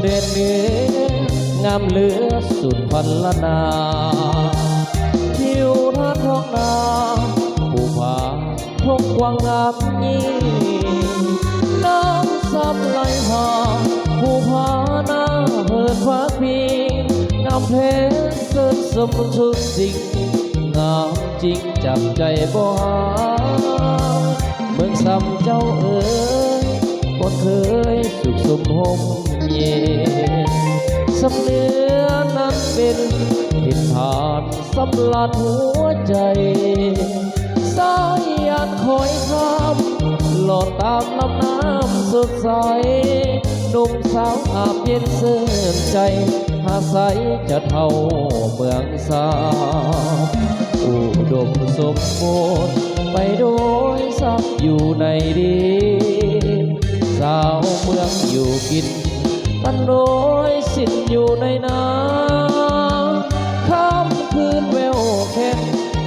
เด่นเนื้องามเหลือสุดพันละนาทิวทัศน์ท้องนาภูผาทงกว้างงามยิ่งน้ำซับไหลหาภูผาหน้าเพิดฟ้าพิงงามเพชรเสิร์ฟสมทุกสิ่งงามจริงจับใจบ่หาเมืองซ้ำเจ้าเอ๋ยคนเคยสุขสมหมเย็นสำเนือนั้นเป็นทิศทานสำลัดหัวใจสายยานคอยข้ามหลอดตามลำน้ำสดใสหนุ่มสาวอาบเย็นเสื่อมใจหาใสจะเท่าเมืองสาวอุดมสมบูรณ์ไปโดยสักอยู่ในดินสาวเมืองอยู่กินกันโดยสิ้นอยู่ในน้ำค่ำคืนแววแค่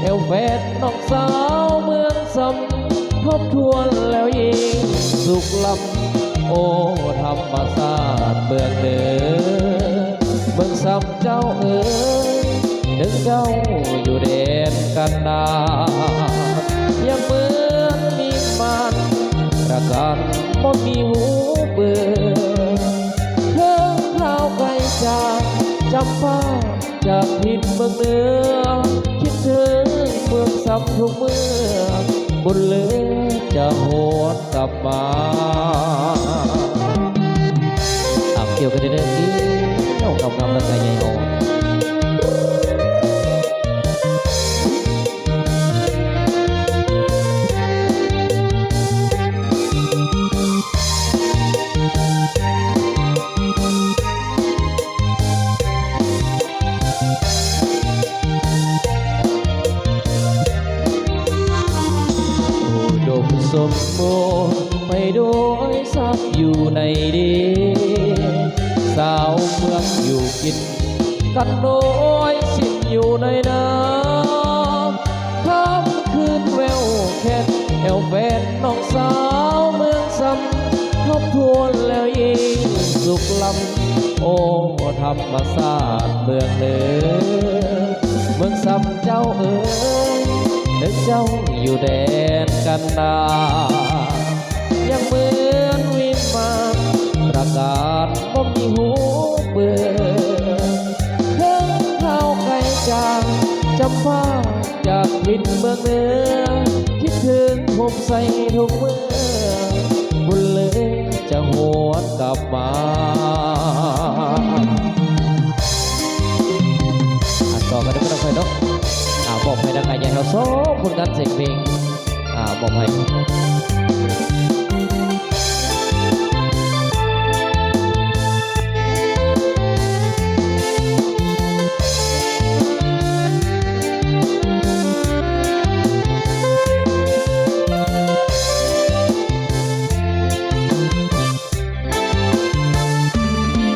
แอวแฟดน้องสาวเมืองซ้ำทบทวนแล้วยิ่งสุขลำโอ้ธรรมศาสตร์เมืองเดินเมืองซ้ำเจ้าเอ๋ยนึกเจ้าอยู่เด่นกันดายังเหมือนมีมันประกันบ่มีหูเบื่อเธอข้าวไก่จางจำฟ้าจากทิศเมืองเหนือคิดถึงเมืองซ้ำทุกเมื่อบนเลือจะหวนกลับมาเกี่ยวกันเด้อที่เรากำลังละไงใหญ่โตสมบูรณ์ไปโดยซับอยู่ในดินสาวเมืองอยู่กินกันโดยสิ้นอยู่ในน้ำค่ำคืนแววแค่แอวแฟนน้องสาวเมืองซ้ำทบทวนแล้วยิ่งสุขลำโอ้ธรรมศาสตร์เมืองเดินเมืองซ้ำเจ้าเอ๋ยนึกเจ้าอยู่แดนกันดายังเหมือนวิมานประกาศบ่มีหูเบื่อเพิ่งข้าวไก่จางจำฟ้าจากทิศเมืองเหนือคิดถึงผมใส่ทุกเมื่อบุญเลยจะหวนกลับมาต่อกันด้วยกันไปเนาะบอกให้ดังไงอย่างเราโซ่ผลงานเสียงเพลงบอกให้ห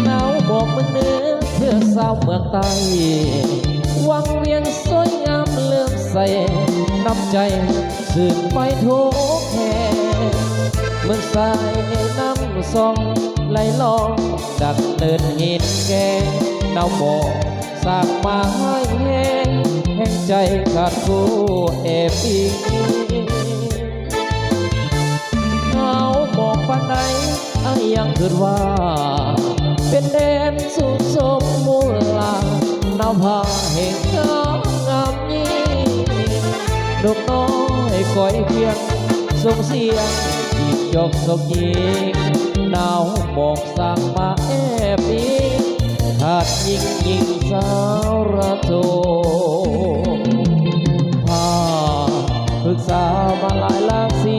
นาวบอกเมืองเหนือเพื่อสาวเมืองใต้วังเวียงสวยงามเลื่อมใสน้ำใจสื่นไปทุกแห่งเมืองสายน้ำซองไหลลองดักเดินหินแกงน้ำหมอกสากมาให้แห้งแห่งใจขาดผู้เอปีหนาวบอกปานใดยังคิดว่าเป็นแดนสุดสมมูลานำพาแห่งงามยิ่งนกน้อยคอยเพียงส่งเสียงอีกยกสกยิงหนาวบอกสั่งมาแอบอิงขาดยิ่งสาวระโทพาปรึกษามาหลายหลากสี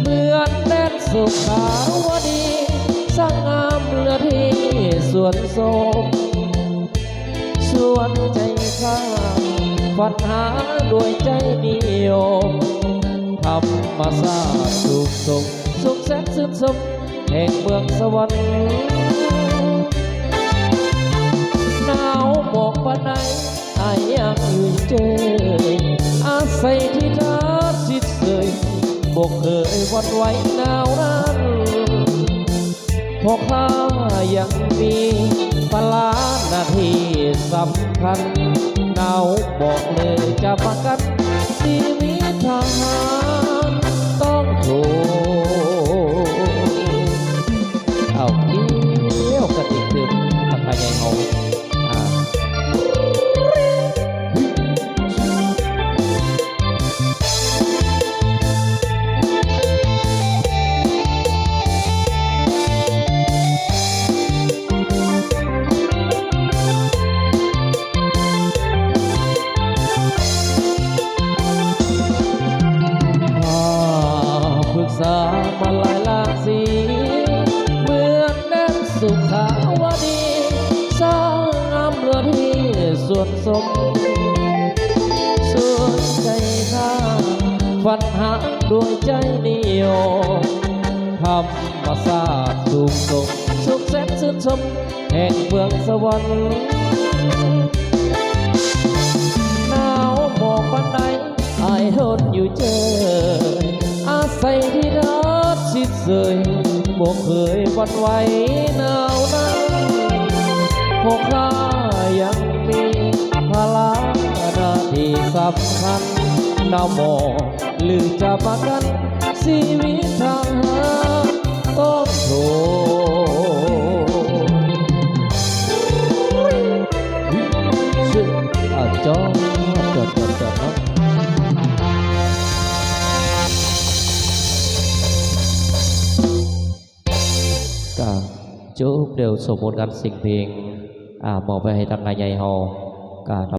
เหมือนแดนสุขาวดีสร้างงามเลือที่สวนโสมชวนใจข้าฝันหาด้วยใจนิยมธรรมศาสตร์สุขสมสุขแสนชื่นชมแห่งเมืองสวรรค์หนาวบอกปานใดยังอยู่เจออาศัยที่ทัดจิตเสยบกเคยวันไหวหนาวนั้น เพราะข้ายังมีภาระหน้าที่สำคัญหนาวบอกเลยจะประกันชีวิตทหารต้องโทเอาเกี้ยวกันอีกคือทำไมใหญ่เฮาอ่า ปรึกษามาหลายหลากสีเหมือนแดนสุขาวดีสร้างงามเรือที่ส่วนสมส่วนใจข้าฝันหาดวงใจนิยมธรรมศาสตร์สูงส่งสุขแสนชื่นชมแห่งเมืองสวรรค์หนาวหมอกปันใดอายทนอยู่เจออาศัยที่รักชิดเสยบ่เคยหวั่นไหวหนาวนั้นพวกข้ายังมีภาระหน้าที่สำคัญหนาวหมอกหรือจะประกันชีวิตทางหาต้องโทษจอดเนาะก็จบเดี๋ยวสมมติกันสิ่งเพลงมอบไปให้ทางนายใหญ่เฮาก็